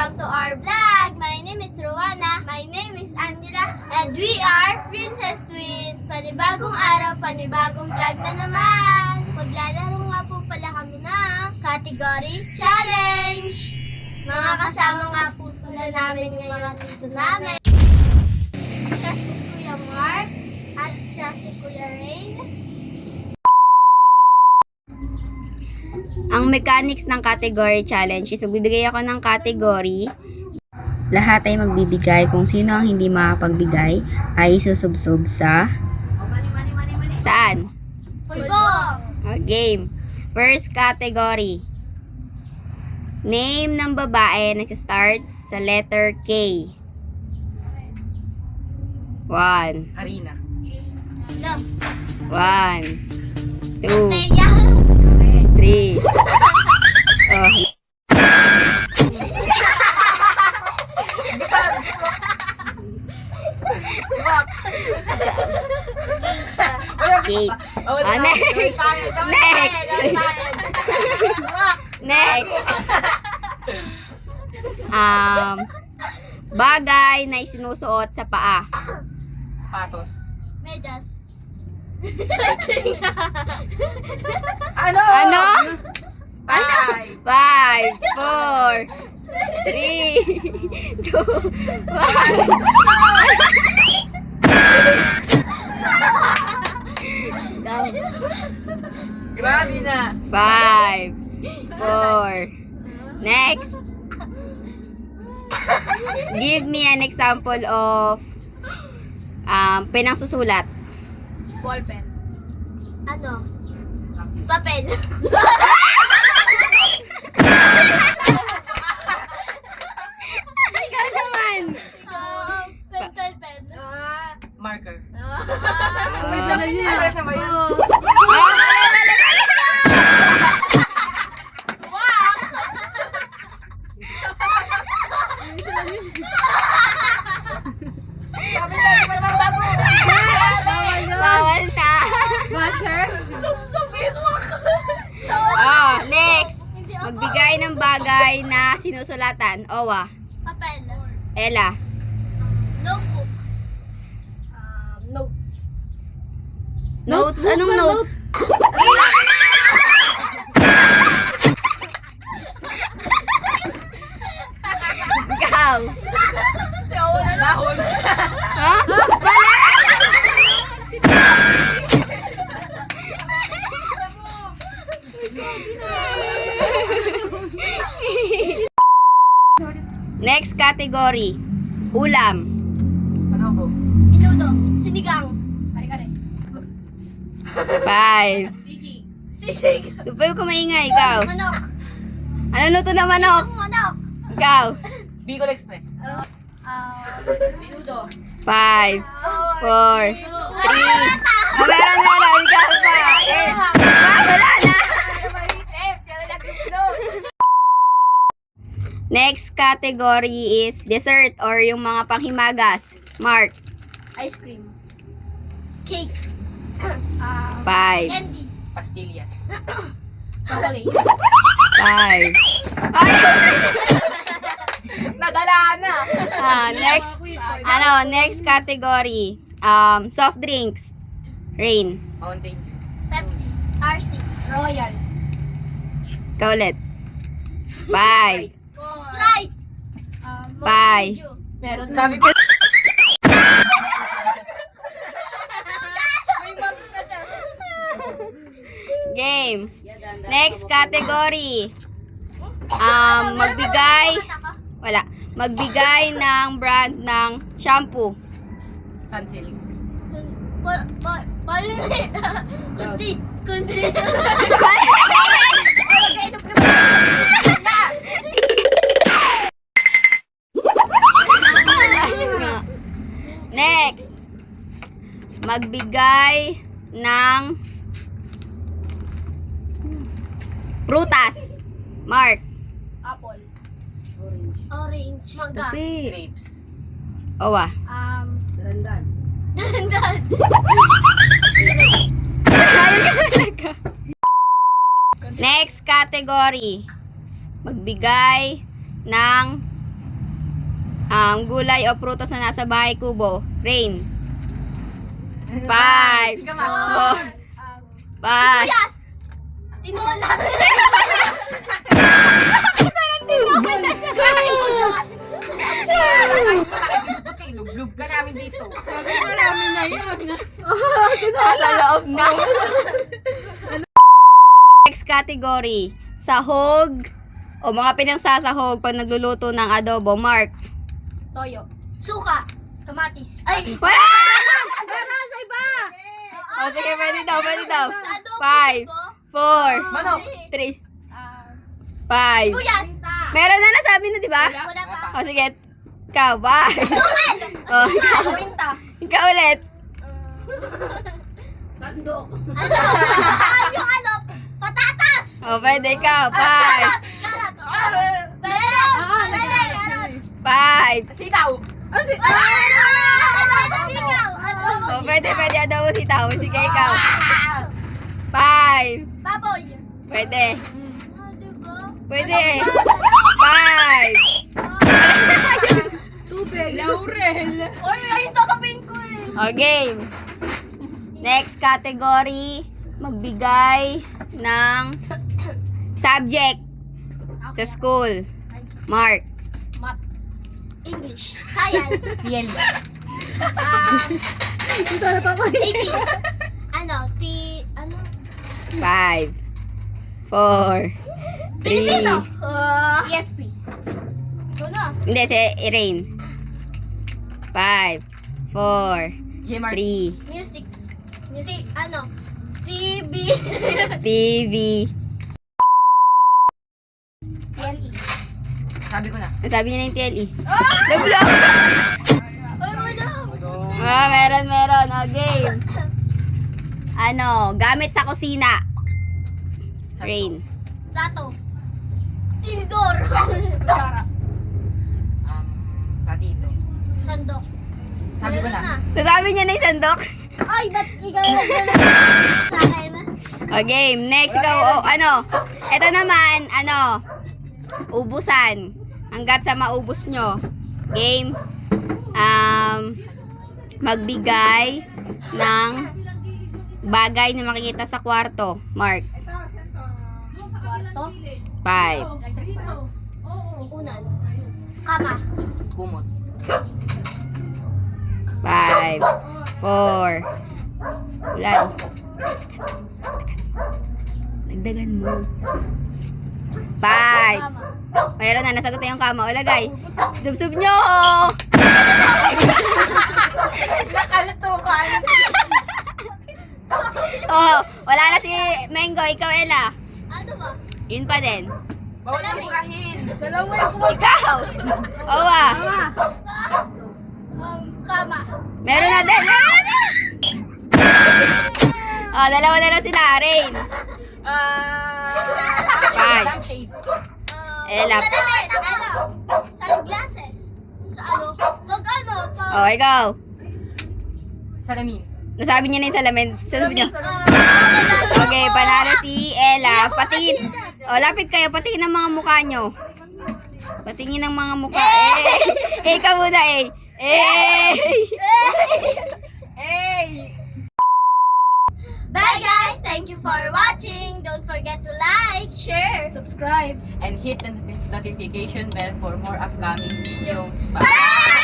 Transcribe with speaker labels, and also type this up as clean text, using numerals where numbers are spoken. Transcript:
Speaker 1: Welcome to our vlog! My name is Rowana. My name is Angela. And we are Princess Twins. Panibagong araw, panibagong vlog na naman. Maglalaro nga po pala kami ng Category Challenge. Mga kasama nga po pala namin ngayon dito namin. Siya si Kuya Mark at siya si Kuya Rain.
Speaker 2: Ang mechanics ng category challenge is magbibigay ako ng category. Lahat ay magbibigay. Kung sino ang hindi makapagbigay ay isusubsob sa... Saan?
Speaker 1: Pulbo!
Speaker 2: Game. First category. Name ng babae na starts sa letter K. 1.
Speaker 3: Karina.
Speaker 1: No.
Speaker 2: 1. 2.
Speaker 1: Teya!
Speaker 2: 3. Oh. Kate. Next. Next. Next. Bagay na isinusuot sa paa.
Speaker 3: Patos.
Speaker 1: Medyas.
Speaker 3: Ano?
Speaker 2: Ano? 5, 4, 3, 2, 1.
Speaker 3: Grabe na.
Speaker 2: 5, 4. Next. Give me an example of penang susulat.
Speaker 1: Ballpen. Ano? Papel.
Speaker 2: Ikaw naman.
Speaker 1: Pencil pen.
Speaker 3: Marker.
Speaker 1: May
Speaker 3: Ano sama yun? Sabi na, di ba naman bago?
Speaker 2: Bawal na.
Speaker 1: Sabihin mo ako.
Speaker 2: Oh, next. Magbigay ng bagay na sinusulatan. Owa.
Speaker 1: Papel.
Speaker 2: Ella.
Speaker 1: Notebook. Notes.
Speaker 2: Notes? Anong notes? Ikaw.
Speaker 3: Dahon.
Speaker 2: Ha? Wala! Next category. Ulam.
Speaker 3: Ano po?
Speaker 1: Minudo. Sinigang. Kare-kare.
Speaker 2: 5.
Speaker 1: Sisig. Sisig.
Speaker 2: Tupayo ko maingay. Ikaw.
Speaker 1: Manok.
Speaker 2: Ano luto na manok?
Speaker 1: Manok.
Speaker 2: Ikaw.
Speaker 3: Bicol Express.
Speaker 1: Minudo.
Speaker 2: 5, 4, 3. Meron. Ikaw pa. Wala na. Next category is dessert or yung mga panghimagas. Mark.
Speaker 1: Ice cream. Cake.
Speaker 2: 5,
Speaker 1: Candy.
Speaker 3: Pastillas.
Speaker 1: Chocolate.
Speaker 2: 5. Ay!
Speaker 3: Nadala na.
Speaker 2: Next category. Soft drinks. Rain.
Speaker 3: Mountain Dew.
Speaker 1: Pepsi. RC. Royal.
Speaker 2: Ikaw ulit. 5,
Speaker 1: Sprite.
Speaker 2: 5.
Speaker 1: Meron
Speaker 3: Sabi ko.
Speaker 1: May mask na siya.
Speaker 2: Game. Next category. Magbigay ng brand ng shampoo.
Speaker 3: Sunsilk.
Speaker 1: Kunti.
Speaker 2: Next. Magbigay ng prutas. Mark.
Speaker 1: Apple. Orange. Mangga.
Speaker 2: Kasi.
Speaker 3: Grapes.
Speaker 2: Owa.
Speaker 1: Darandan.
Speaker 2: Next category. Magbigay ng Gulay o prutas na nasa bahay kubo. Rain. 5, 4, 5.
Speaker 1: Yes! Tinola!
Speaker 3: Lublub ka namin dito.
Speaker 2: Nasa loob na. Next category. Sahog o mga pinagsasahog pag nagluluto ng adobo. Mark.
Speaker 1: Toyo. Suka. Kamatis. Ay!
Speaker 2: Wala!
Speaker 1: Sa iba!
Speaker 2: O sige, pwede daw.
Speaker 1: Sa adobo,
Speaker 2: 5,
Speaker 1: diba?
Speaker 2: 4,
Speaker 3: Manok.
Speaker 2: 3, 5.
Speaker 1: Buyas!
Speaker 2: Meron na nasabi na, di ba?
Speaker 1: Wala pa.
Speaker 2: O sige. Ikaw, bye. O,
Speaker 1: Winta.
Speaker 2: ikaw ulit.
Speaker 1: Ano? Yung ano? Patatas!
Speaker 2: O, pwede ikaw. 5,
Speaker 1: Carrot! Meron! Pwede, carrot!
Speaker 2: 5.
Speaker 3: Sitaw.
Speaker 1: Sikaw!
Speaker 2: O, pwede adobo sitaw. Sige, ikaw. 5.
Speaker 1: Baboy!
Speaker 2: Pwede.
Speaker 1: Diba?
Speaker 2: Pwede. 5.
Speaker 3: Laurel.
Speaker 1: Oy, ayun sasabihin ko eh.
Speaker 2: O, game. Next category. Magbigay ng subject sa school. Mark.
Speaker 1: Math. English. Science.
Speaker 3: Piel.
Speaker 1: AP. Ano? Ano?
Speaker 2: 5, 4, 3.
Speaker 1: ESP. Wala.
Speaker 2: Hindi, si Rain. 5, 4,
Speaker 3: GMR.
Speaker 2: 3.
Speaker 1: Music. Ano? TV.
Speaker 2: TV.
Speaker 1: PLE.
Speaker 3: Sabi ko na.
Speaker 2: Nasabi niya na yung TLE. Nablock!
Speaker 1: Ay, wala.
Speaker 2: Meron. O, game. Ano, gamit sa kusina. Rain.
Speaker 1: Plato. Tinidor. Kutsara.
Speaker 3: Patito.
Speaker 1: Sandok.
Speaker 3: Sabi ko na.
Speaker 2: Nasabi niya na yung sandok.
Speaker 1: Ay, ba't ikaw nagdala sa akin?
Speaker 2: O, game. Next, ikaw. O, ano. Ito naman, ano. Ubusan. Hanggat sa maubos nyo. Game. Magbigay ng bagay na makikita sa kwarto. Mark.
Speaker 1: Kwarto.
Speaker 2: 5.
Speaker 1: Unan. Kama.
Speaker 3: Kumot.
Speaker 2: 5, 4. Ulan. Dagdagan mo. 5.
Speaker 1: Kama.
Speaker 2: Mayroon na, nasagot na yung kama. O, lagay. Subsub nyo!
Speaker 3: Nakaltukan.
Speaker 2: Oh, wala na si Mengo. Ikaw, Ella.
Speaker 1: Ano ba?
Speaker 2: Yun pa din.
Speaker 3: Bawal na burahin.
Speaker 2: Ikaw! Owa.
Speaker 1: Kama.
Speaker 2: Meron na din. Oh, dalawa na lang sila. Rain. 5.
Speaker 3: Lampshade.
Speaker 2: Ella.
Speaker 1: Ano? Sunglasses. Sa ano? Pag ano? Pag...
Speaker 2: Oh, ikaw.
Speaker 3: Salamin.
Speaker 2: Nasabi niya na yung salamin. Sabi niya. Okay, panalo si Ella. Patingin. O, lapit kayo. Patingin ang mga mukha nyo. Patingin ang mga mukha. Ikaw muna eh.
Speaker 3: Hey!
Speaker 1: Bye guys! Thank you for watching. Don't forget to like, share, subscribe.
Speaker 3: And hit the notification bell for more upcoming videos. Bye!
Speaker 1: Bye!